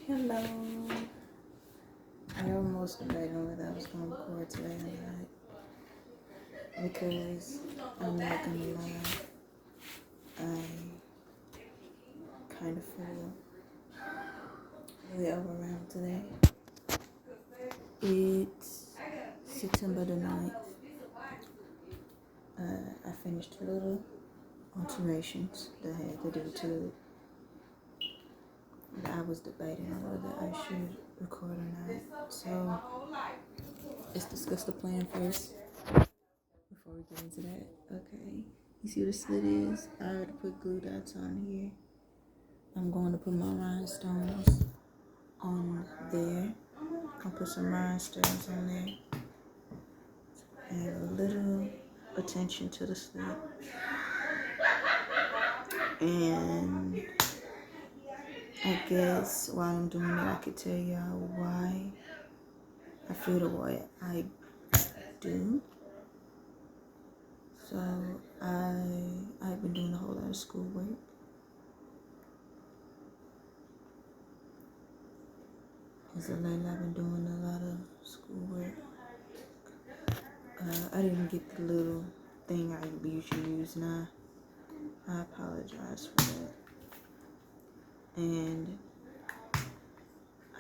Hello. I almost debated whether I was going to record today or not because I'm not going to lie, I kind of feel really overwhelmed today. It's September the 9th. I finished a little alterations that had to do to that I was debating on whether I should record or not. So let's discuss the plan first before we get into that. Okay. You see what the slit is? I already put glue dots on here. I'm going to put my rhinestones on there. I'll put some rhinestones on there. And a little attention to the slit. And I guess while I'm doing it, I could tell y'all why I feel the way I do. So I've been doing a whole lot of schoolwork. As of late, I've been doing a lot of schoolwork. I didn't get the little thing I usually use now. I apologize for that. And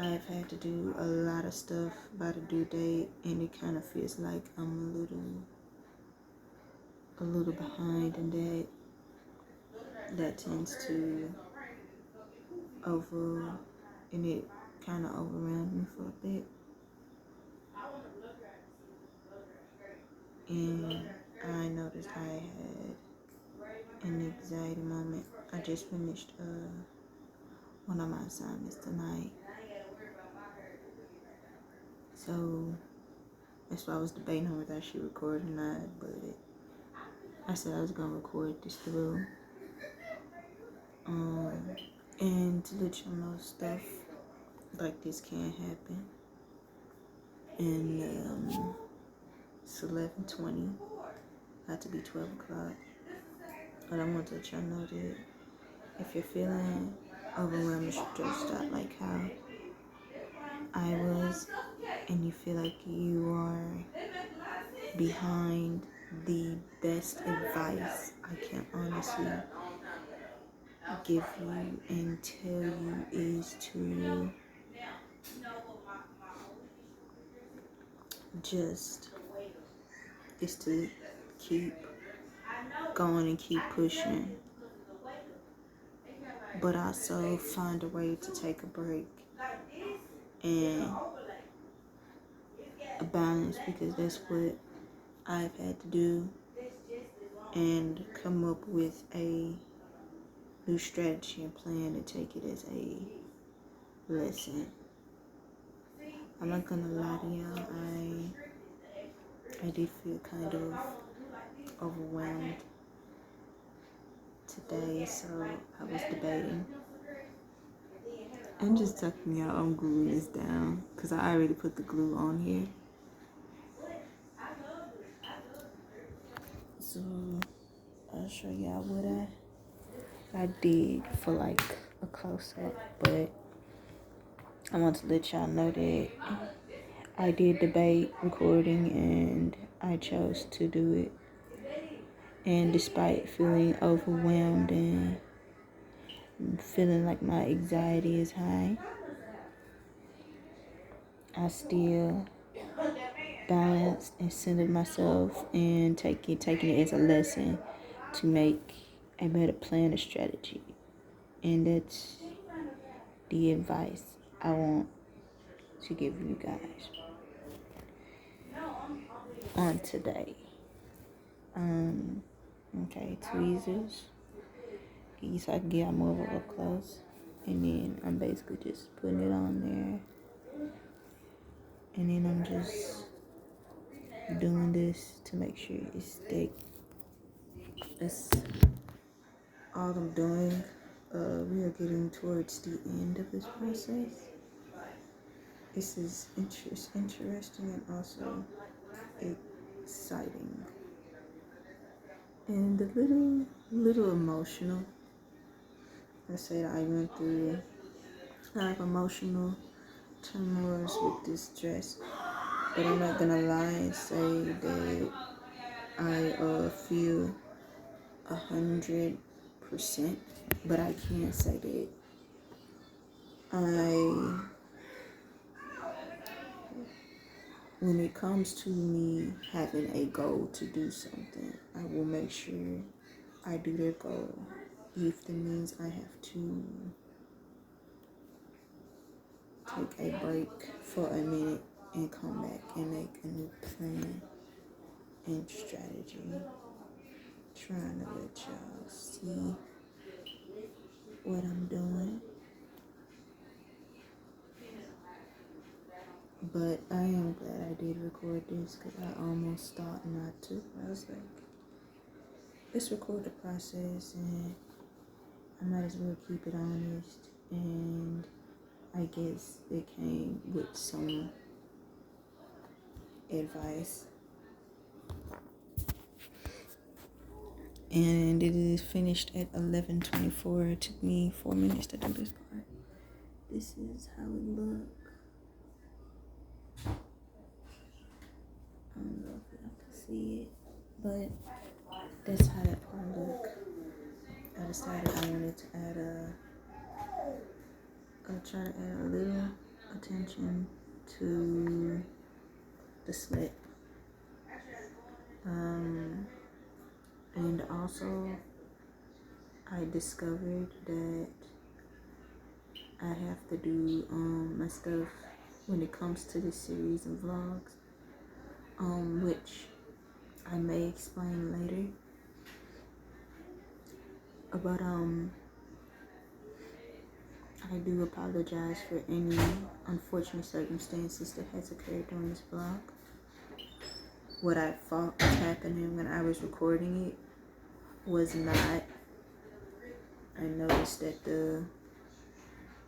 I've had to do a lot of stuff by the due date, and it kind of feels like I'm a little behind, and that tends to and it kind of overwhelmed me for a bit. And I noticed I had an anxiety moment. I just finished one of my assignments tonight. So that's why I was debating on whether I should record or not, but I said I was gonna record this through. And to let y'all know, stuff like this can happen. And it's 11:20, about to be 12 o'clock. But I want to let y'all know that if you're feeling overwhelmed or stressed out like how I was, and you feel like you are behind, the best advice I can honestly give you and tell you is to keep going and keep pushing, but also find a way to take a break and a balance, because that's what I've had to do, and come up with a new strategy and plan to take it as a lesson. I'm not gonna lie to y'all, I did feel kind of overwhelmed today, so I was debating. I'm just tucking y'all, I'm gluing this down because I already put the glue on here. So I'll show y'all what I did for like a close up, but I want to let y'all know that I did debate recording and I chose to do it. And despite feeling overwhelmed and feeling like my anxiety is high, I still balanced and centered myself and taking it as a lesson to make a better plan or strategy. And that's the advice I want to give you guys on today. Okay, tweezers. So I can get more of a up close. And then I'm basically just putting it on there. And then I'm just doing this to make sure it's thick. That's all I'm doing. We are getting towards the end of this process. This is interesting and also exciting. And a little emotional. I said I went through I have emotional turmoils with this dress, but I'm not gonna lie and say that I feel 100%, but I can say that when it comes to me having a goal to do something, I will make sure I do that goal, if that means I have to take a break for a minute and come back and make a new plan and strategy. Trying to let y'all see what I'm doing. But I am glad I did record this because I almost thought not to. I was like, let's record the process and I might as well keep it honest. And I guess it came with some advice. And it is finished at 11:24. It took me 4 minutes to do this part. This is how it look. I don't know if y'all can see it, but that's how that part look. I decided I wanted to try to add a little attention to the slit. And also I discovered that I have to do my stuff when it comes to this series of vlogs, which I may explain later. But I do apologize for any unfortunate circumstances that has occurred during this vlog. What I thought was happening when I was recording it was not. I noticed that the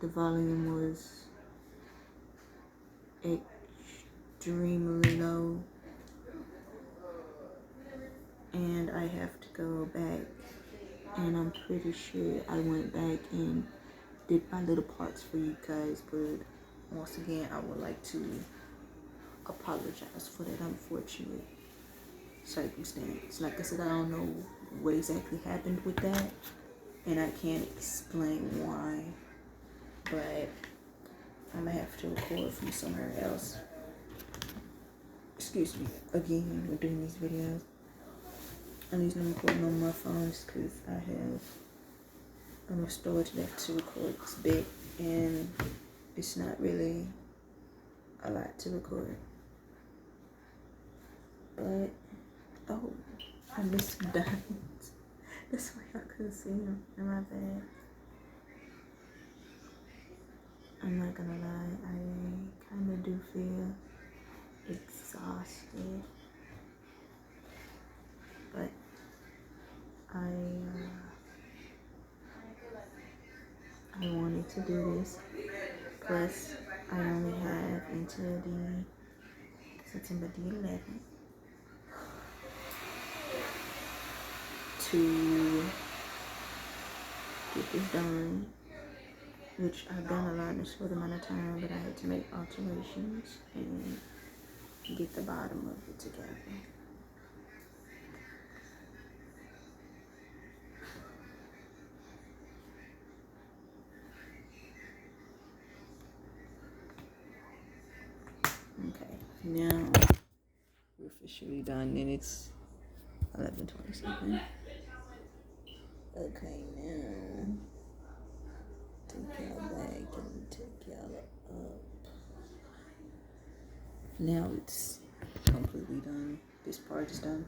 volume was extremely low, and I have to go back, and I'm pretty sure I went back and did my little parts for you guys, but once again I would like to apologize for that unfortunate circumstance. Like I said, I don't know what exactly happened with that, and I can't explain why, but I'm gonna have to record from somewhere else. Excuse me, again, we're doing these videos. I'm using them recording on my phones because I have enough storage left to record this bit, and it's not really a lot to record. But, oh, I missed some diamonds. That's why I couldn't see them. Am I bad? I'm not gonna lie, I kind of do feel exhausted, but I wanted to do this. Plus, I only have until the September the 11th to get this done, which I've done a lot in a short amount of time, but I had to make alterations and get the bottom of it together. Okay, now we're officially done, and it's 11:27. Okay, now take y'all back and take y'all up. Now it's completely done. This part is done.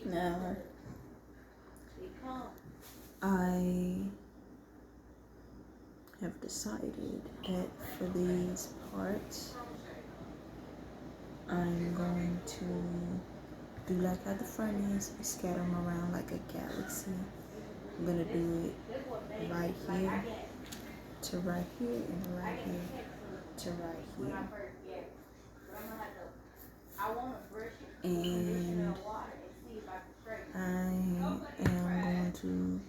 Now I have decided that for these parts I'm going to do like how the front is, scatter them around like a galaxy. I'm gonna do it right here to right here and right here to right here. And I am going to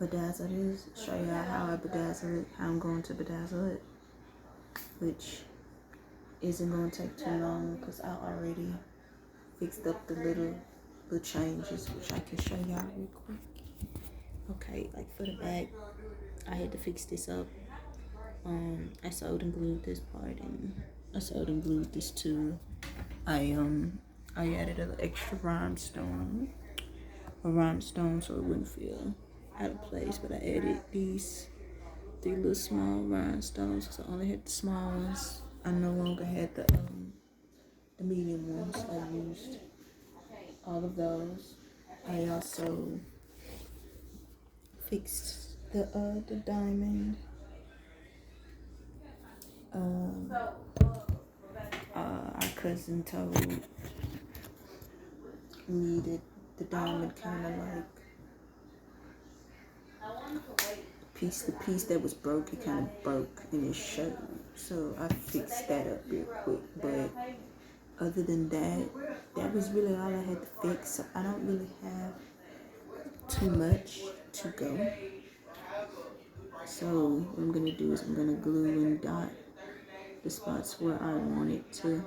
bedazzle is, show y'all how I bedazzle it, how I'm going to bedazzle it, which isn't going to take too long because I already fixed up the little changes, which I can show y'all real quick. Okay, like for the back, I had to fix this up. I sewed and glued this part, and I sewed and glued this too. I added an extra rhinestone, so it wouldn't feel out of place. But I added these 3 little small rhinestones because I only had the small ones. I no longer had the medium ones. I used all of those. I also fixed the diamond. Our cousin told me that the diamond kind of like the piece that was broke, it kind of broke and it showed. So I fixed that up real quick. But other than that, that was really all I had to fix. So I don't really have too much to go. So what I'm gonna do is I'm gonna glue and dot the spots where I want it to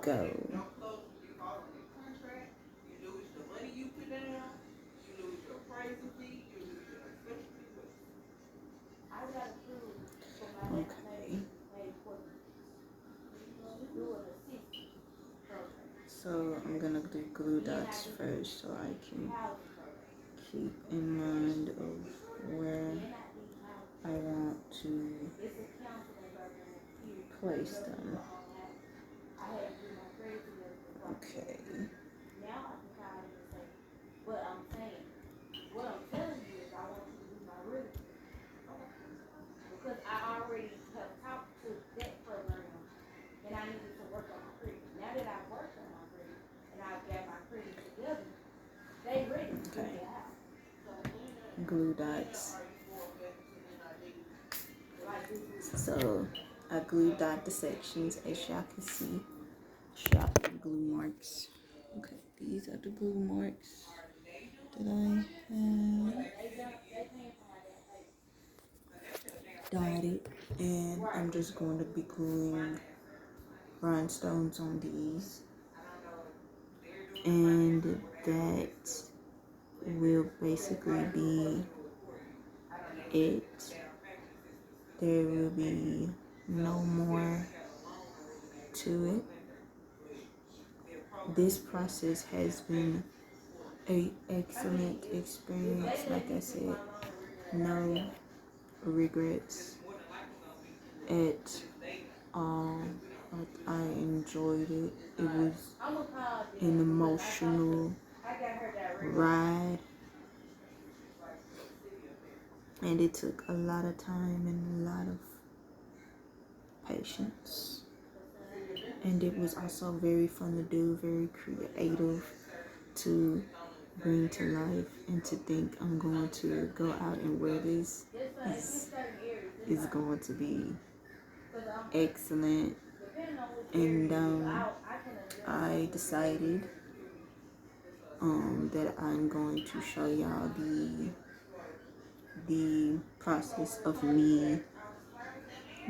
go. Okay. So I'm gonna do glue dots first so I can keep in mind of where I want to place them. Okay. Okay. Glue dots. So I glue dot the sections as y'all can see. Shop the glue marks. Okay, these are the glue marks that I have dotted, and I'm just going to be gluing rhinestones on these, and that will basically be it. There will be no more to it. This process has been an excellent experience. Like I said, no regrets at all. I enjoyed it. It was an emotional ride, and it took a lot of time and a lot of patience. And it was also very fun to do, very creative to bring to life, and to think I'm going to go out and wear this is going to be excellent. And I decided that I'm going to show y'all the process of me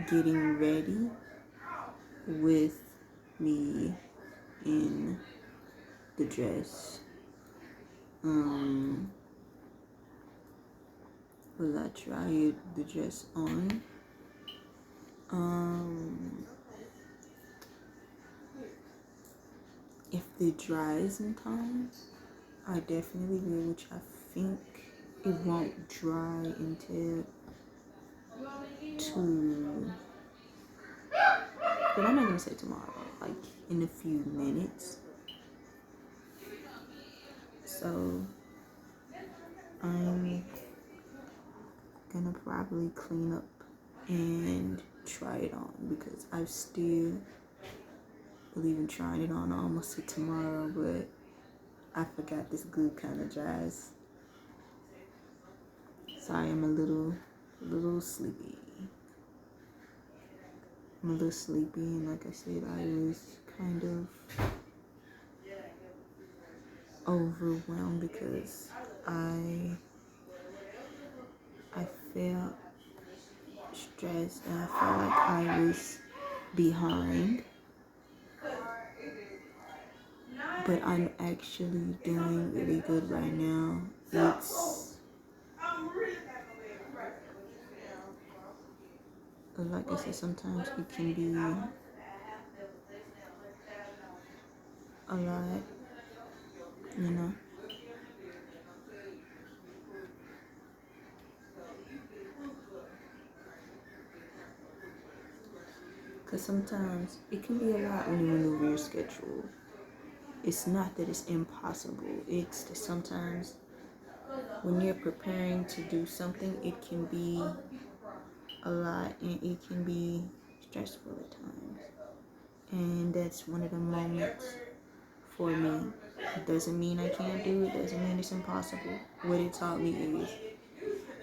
getting ready with me in the dress. Will I try the dress on? If it dries in time, I definitely will, which I think it won't dry until 2, but I'm not gonna say tomorrow, like in a few minutes. So I'm gonna probably clean up and try it on, because I still believe in trying it on. I almost said tomorrow, but I forgot this glue kind of dries. So I am a little sleepy. I'm a little sleepy, and like I said, I was kind of overwhelmed because I felt stressed and I felt like I was behind, but I'm actually doing really good right now. It's like I said, sometimes it can be a lot, you know. Because sometimes it can be a lot when you maneuver your schedule. It's not that it's impossible. It's that sometimes when you're preparing to do something, it can be a lot and it can be stressful at times. And that's one of the moments for me. It doesn't mean I can't do it, doesn't mean it's impossible. What it taught me is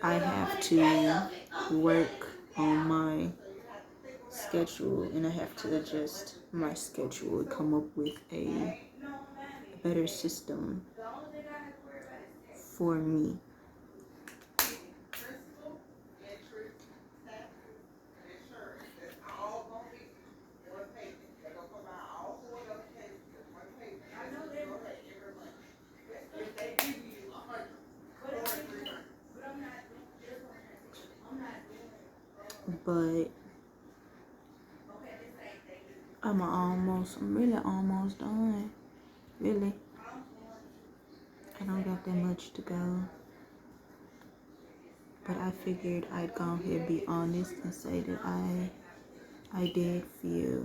I have to work on my schedule and I have to adjust my schedule and come up with a better system for me. But I'm really almost done. Really. I don't got that much to go. But I figured I'd go ahead and be honest and say that I did feel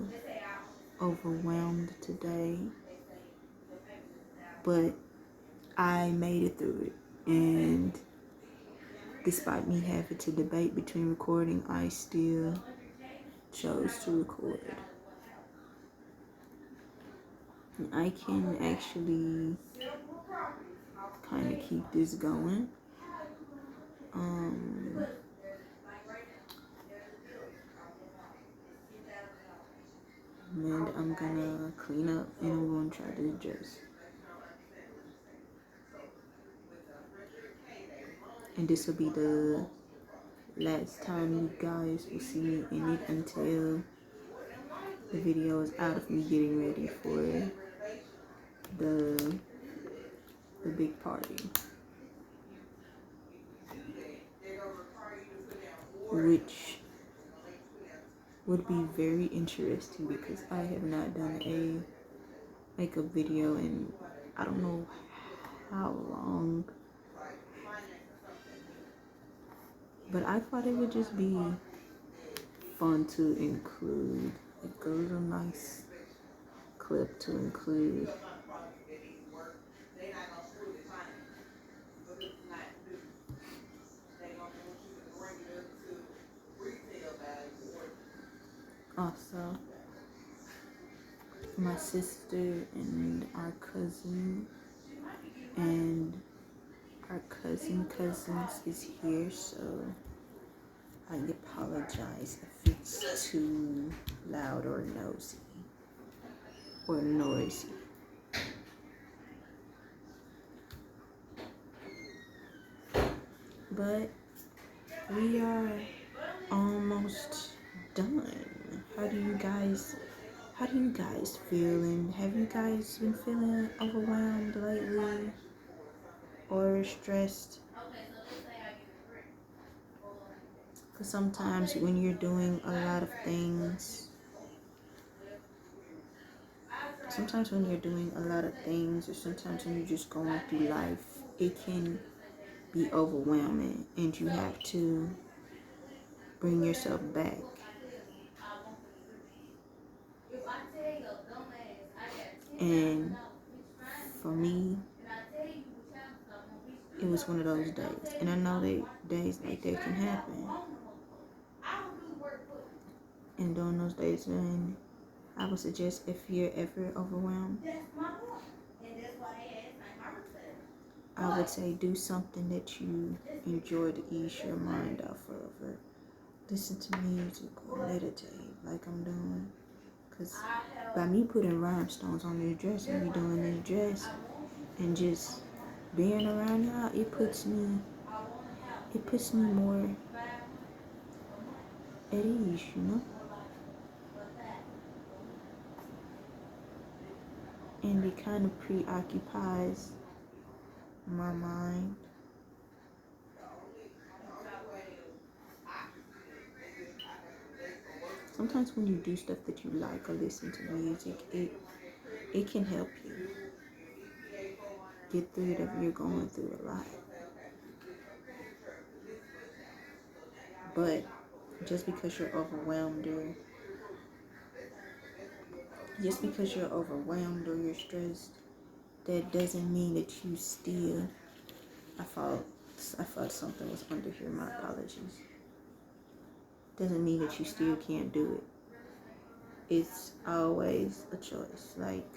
overwhelmed today. But I made it through it. And despite me having to debate between recording, I still chose to record. And I can actually kind of keep this going. And I'm gonna clean up and I'm gonna try to adjust. And this will be the last time you guys will see me in it until the video is out of me getting ready for the big party, which would be very interesting because I have not done a makeup video in I don't know how long, but I thought it would just be fun to include. It goes a nice clip to include. Also, my sister and our cousin and our cousins is here, so I apologize if it's too loud or nosy or noisy. But we are almost done. How do you guys feel? And have you guys been feeling overwhelmed lately or stressed? Because sometimes when you're doing a lot of things, or sometimes when you're just going through life, it can be overwhelming and you have to bring yourself back. And for me, it was one of those days. And I know that days like that can happen. And during those days when I would suggest if you're ever overwhelmed, I would say do something that you enjoy to ease your mind off of, or listen to music or meditate like I'm doing. Because by me putting rhinestones on the dress and me doing this dress and just being around y'all, it puts me more at ease, you know? And it kind of preoccupies my mind. Sometimes when you do stuff that you like or listen to music, it can help you get through whatever you're going through a lot. But just because you're overwhelmed or you're stressed, that doesn't mean that you still I thought something was under here. My apologies. Doesn't mean that you still can't do it. It's always a choice. Like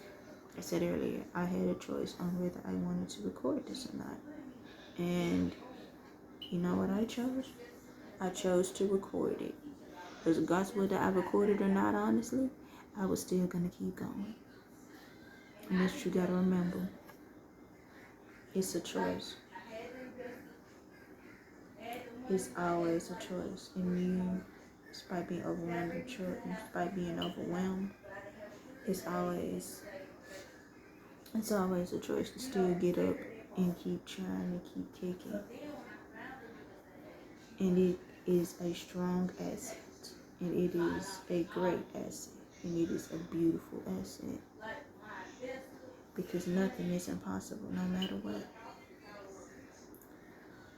I said earlier, I had a choice on whether I wanted to record this or not. And you know what I chose? I chose to record it. Regardless whether I recorded or not, honestly, I was still gonna keep going. And that's you gotta remember. It's a choice. It's always a choice. And you, despite being overwhelmed, it's always a choice to still get up and keep trying to keep kicking. And it is a strong asset. And it is a great asset. And it is a beautiful asset. Because nothing is impossible no matter what.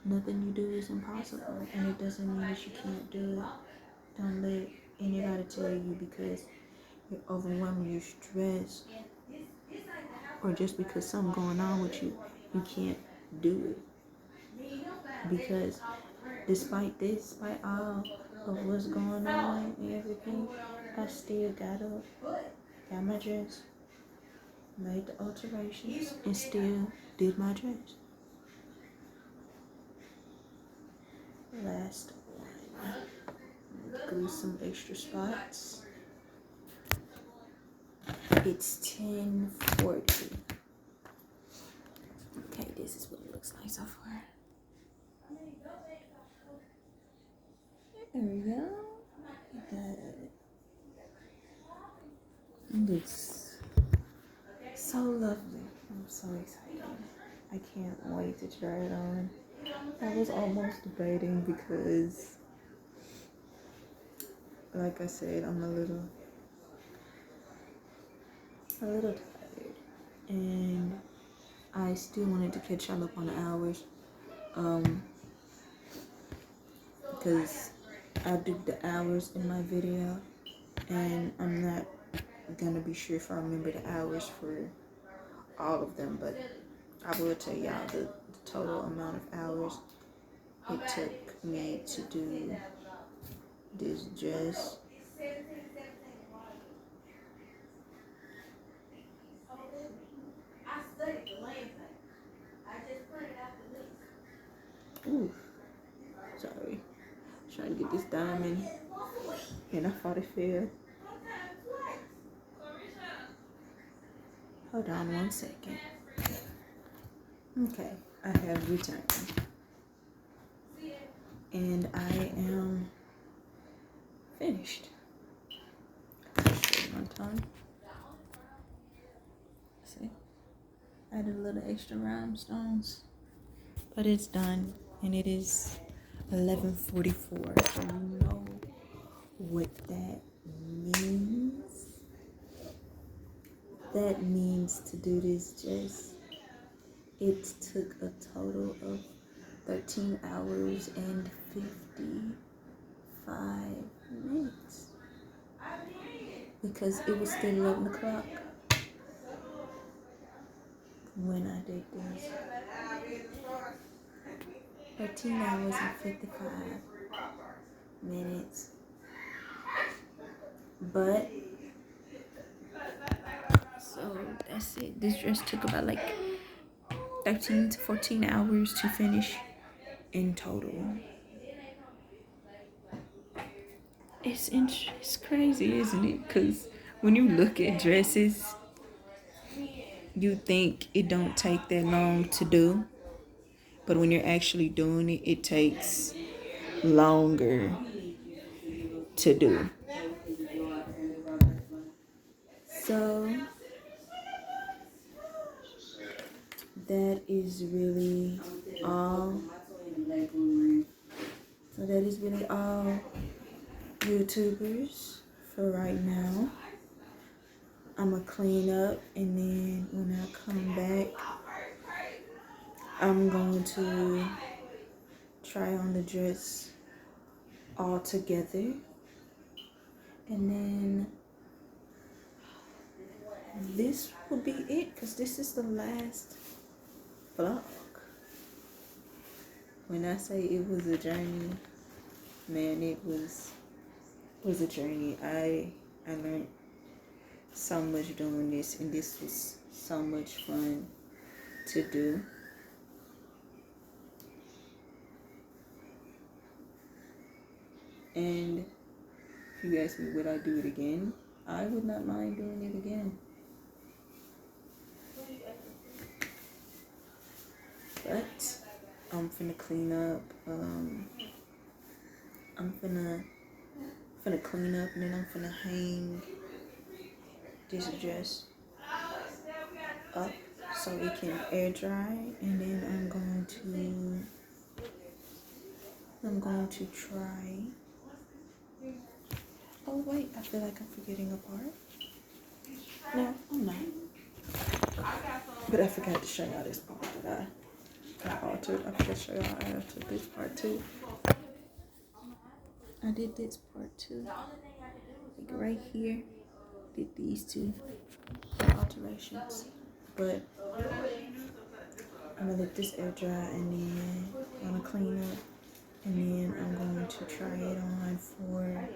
Nothing you do is impossible. And it doesn't mean that you can't do it. Don't let anybody tell you because you're overwhelmed, you're stressed, or just because something going on with you, you can't do it. Because despite all of what's going on and everything, I still got up, got my dress, made the alterations, and still did my dress. Last one. Glue some extra spots. It's 10:40. Okay, this is what it looks like so far. There we go. It looks so lovely. I'm so excited. I can't wait to try it on. I was almost debating because, like I said, I'm a little tired. And I still wanted to catch y'all up on the hours. Because I did the hours in my video. And I'm not gonna be sure if I remember the hours for all of them, but I will tell y'all the total amount of hours it took me to do this dress. Ooh, sorry. Trying to get this diamond and I thought it fell. Hold on one second. Okay, I have returned. And I am finished. One time. See? Added a little extra rhinestones. But it's done. And it is 11:44. So you know what that means. That means to do this dress, it took a total of 13 hours and 55 minutes. Because it was still 11 o'clock when I did this. 13 hours and 55 minutes. But, so that's it. This dress took about like 13 to 14 hours to finish in total. It's crazy, isn't it? Because when you look at dresses, you think it don't take that long to do. But when you're actually doing it, it takes longer. to do. So that is really all. So that is really all, YouTubers, for right now. I'm gonna clean up, and then when I come back, I'm going to try on the dress all together, and then this will be it, because this is the last vlog. When I say it was a journey, man, it was a journey. I learned so much doing this, and this was so much fun to do. And if you ask me would I do it again, I would not mind doing it again. But I'm finna clean up. I'm finna clean up, and then I'm finna hang this dress up so it can air dry, and then I'm going to try. Oh wait, I feel like I'm forgetting a part. No, I'm not. But I forgot to show y'all this part that I altered. I forgot to show y'all I altered this part too. I did this part too. Like right here, did these two alterations. But I'm gonna let this air dry, and then I'm gonna clean up, and then I'm going to try it on for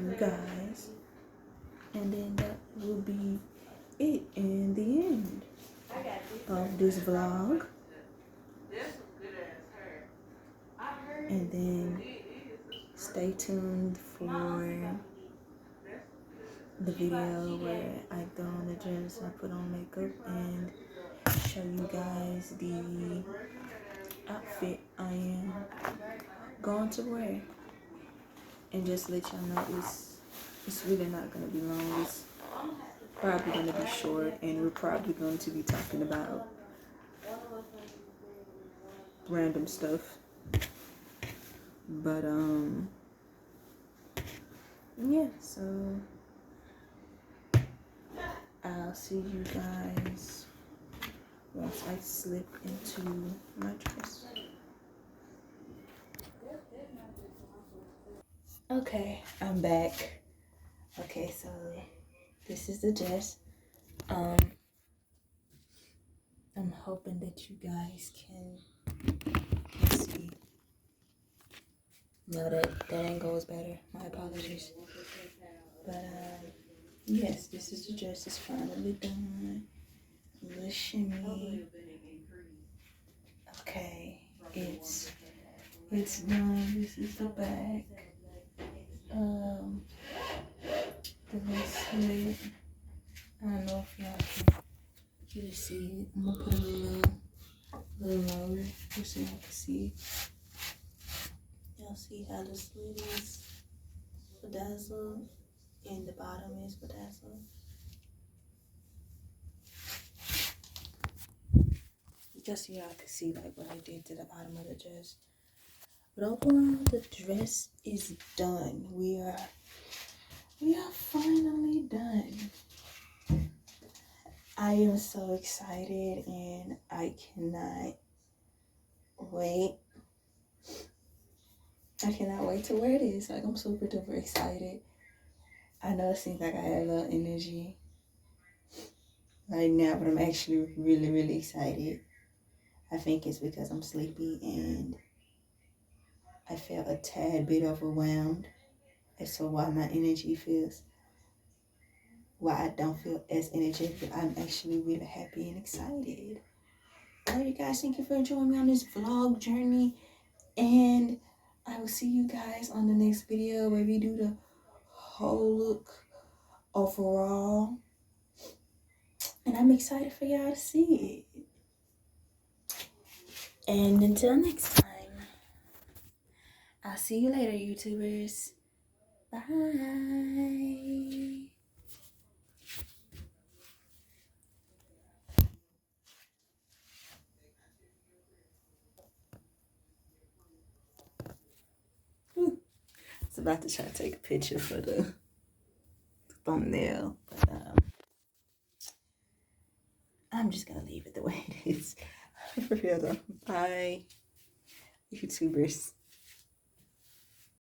you guys, and then that will be it in the end of this vlog. And then stay tuned for the video where I throw on the dress, I put on makeup, and show you guys the outfit I am going to wear. And just let y'all know it's really not gonna be long. It's probably gonna be short, and we're probably going to be talking about random stuff. But yeah, so I'll see you guys once I slip into my dress. Okay, I'm back. Okay, so this is the dress. I'm hoping that you guys can see. No, that angle is better. My apologies. But yes, this is the dress. It's finally done. A little shimmy. Okay, it's done. This is the back. The little slit. I don't know if y'all can really see it. I'm gonna put it a little lower just so y'all can see it. Y'all see how the slit is bedazzled and the bottom is bedazzled. Just so y'all can see like what I did to the bottom of the dress. But overall, the dress is done. We are finally done. I am so excited, and I cannot wait. I cannot wait to wear this. Like, I'm super duper excited. I know it seems like I have a little energy right now, but I'm actually really, really excited. I think it's because I'm sleepy and I felt a tad bit overwhelmed as to why my energy feels, why I don't feel as energetic, but I'm actually really happy and excited. All right, you guys, thank you for joining me on this vlog journey, and I will see you guys on the next video where we do the whole look overall, and I'm excited for y'all to see it. And until next time, I'll see you later, YouTubers. Bye. I was about to try to take a picture for the thumbnail, but I'm just gonna leave it the way it is. For real though. Bye, YouTubers.